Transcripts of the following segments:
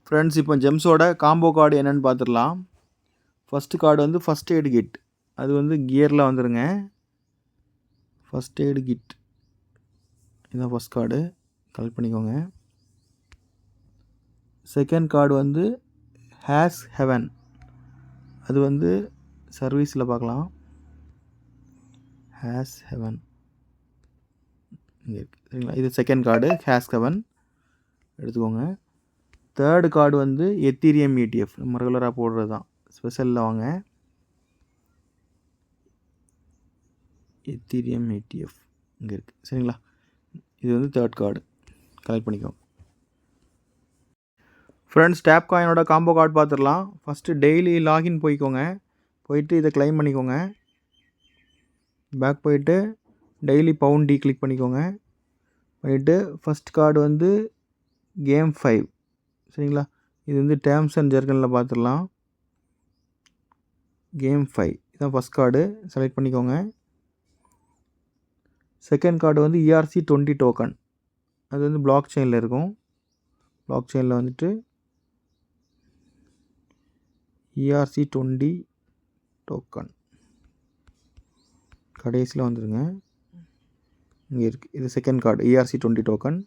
Friends, இப்போ ஜெம்ஸோட combo card என்னென்னு பார்த்துடலாம். ஃபஸ்ட்டு கார்டு வந்து ஃபஸ்ட் எய்டு கிட். அது வந்து கியரில் வந்துடுங்க. ஃபஸ்ட் எய்டு கிட் இதுதான் ஃபஸ்ட் கார்டு, கலெக்ட் பண்ணிக்கோங்க. செகண்ட் கார்டு வந்து ஹேஸ் ஹெவன். அது வந்து சர்வீஸில் பார்க்கலாம். ஹேஸ் ஹெவன் இங்கே இருக்குது, சரிங்களா? இது செகண்ட் கார்டு ஹேஸ் ஹெவன், எடுத்துக்கோங்க. தேர்டு கார்டு வந்து எத்தீரியம் ETF, நம்ம ரெகுலராக போடுறது தான், ஸ்பெஷலில் வாங்க. எத்தீரியம் ETF இங்கே இருக்குது, சரிங்களா? இது வந்து தேர்ட் கார்டு, கலெக்ட் பண்ணிக்கோங்க. ஃப்ரெண்ட்ஸ், டேப் காயினோட காம்போ கார்டு பார்த்துடலாம். ஃபஸ்ட்டு டெய்லி லாகின் போய்க்கோங்க. போயிட்டு இதை கிளைம் பண்ணிக்கோங்க. பேக் போயிட்டு டெய்லி பவுண்ட் கிளிக் பண்ணிக்கோங்க. பண்ணிவிட்டு ஃபஸ்ட் கார்டு வந்து கேம் 5, சரிங்களா? இது வந்து டேர்ம்ஸ் அண்ட் ஜர்கனில் பார்த்துடலாம். கேம் 5 இதுதான் ஃபஸ்ட் கார்டு, செலக்ட் பண்ணிக்கோங்க. செகண்ட் கார்டு வந்து ERC20 டோக்கன். அது வந்து பிளாக் செயினில் இருக்கும். பிளாக் செயினில் வந்துட்டு ERC20 டோக்கன் கடைசியில் வந்துடுங்க. இங்கே இருக்குது, இது second card ERC20 token,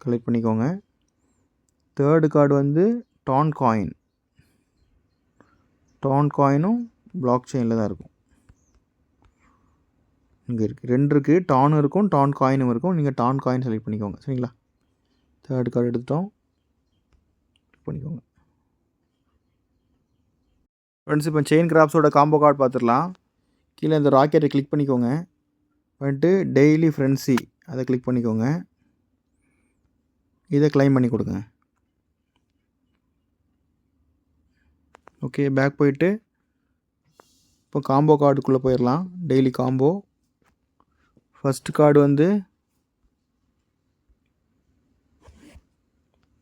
collect பண்ணிக்கோங்க. தேர்டு கார்டு வந்து டான் காயின். டான் காயினும் பிளாக் செயினில் தான் இருக்கும். இங்கே இருக்குது, ரெண்டு இருக்குது, டானும் இருக்கும் டான் காயினும் இருக்கும். நீங்கள் டான் காயின் செலக்ட் பண்ணிக்கோங்க, சரிங்களா? தேர்டு கார்டு எடுத்துட்டோம், பண்ணிக்கோங்க. ஃப்ரெண்ட்ஸ், இப்போ செயின் கிராப்ஸோட காம்போ கார்டு பார்த்துடலாம். கீழே இந்த ராக்கெட்டை கிளிக் பண்ணிக்கோங்க. வந்துட்டு டெய்லி ஃப்ரெண்ட்ஸி அதை கிளிக் பண்ணிக்கோங்க. இதை கிளைம் பண்ணி கொடுங்க. ஓகே, பேக் போயிட்டு இப்போ காம்போ கார்டுக்குள்ளே போயிடலாம். டெய்லி காம்போ ஃபஸ்ட்டு கார்டு வந்து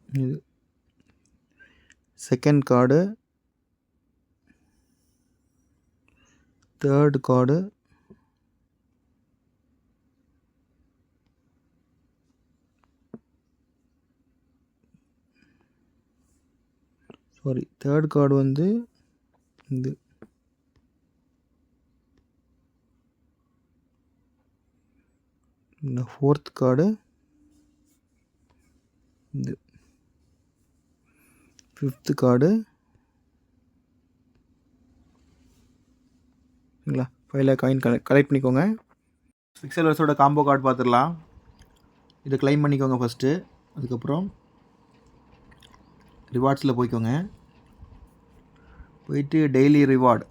இது, second card, third card, third card வந்து இது, இந்த ஃபோர்த் கார்டு இது, ஃபிஃப்த்து கார்டு, சரிங்களா? 5 காயின் கலெக்ட் பண்ணிக்கோங்க. பிக்சல்வர்ஸோட காம்போ கார்டு பார்த்துடலாம். இதை கிளைம் பண்ணிக்கோங்க ஃபஸ்ட்டு. அதுக்கப்புறம் ரிவார்ட்ஸில் போய்க்கோங்க. போயிட்டு டெய்லி ரிவார்டு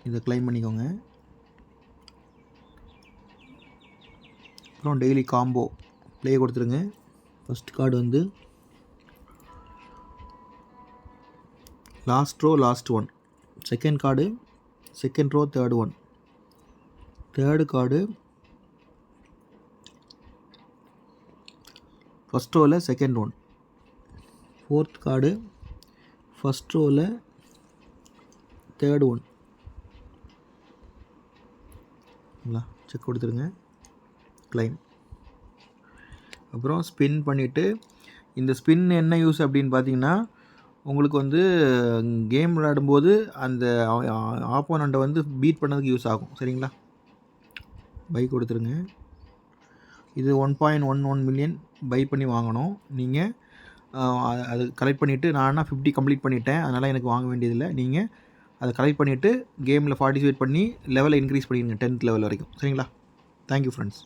இதை கிளைம் பண்ணிக்கோங்க. அப்புறம் டெய்லி காம்போ ப்ளே கொடுத்துருங்க. ஃபஸ்ட் கார்டு வந்து last row last one. Second card second row third one. Third card first ரோவில் second one. Fourth card first ரோவில் தேர்ட் ஒன். செக் கொடுத்துருங்க, கிளைம். அப்புறம் ஸ்பின் பண்ணிவிட்டு, இந்த ஸ்பின் என்ன யூஸ் அப்படின்னு பார்த்தீங்கன்னா, உங்களுக்கு வந்து கேம் விளையாடும்போது அந்த ஆப்போனண்ட்டை வந்து பீட் பண்ணதுக்கு யூஸ் ஆகும், சரிங்களா? பை கொடுத்துருங்க. இது 1.11 மில்லியன் பை பண்ணி வாங்கணும் நீங்கள். அது கலெக்ட் பண்ணிவிட்டு, நான் 50 கம்ப்ளீட் பண்ணிட்டேன், அதனால் எனக்கு வாங்க வேண்டியதில்லை. நீங்கள் அதை கலெக்ட் பண்ணிவிட்டு கேமில் பார்ட்டிசிபேட் பண்ணி லெவலை இன்க்ரீஸ் பண்ணிடுங்க 10th லெவல் வரைக்கும், சரிங்களா? Thank you friends.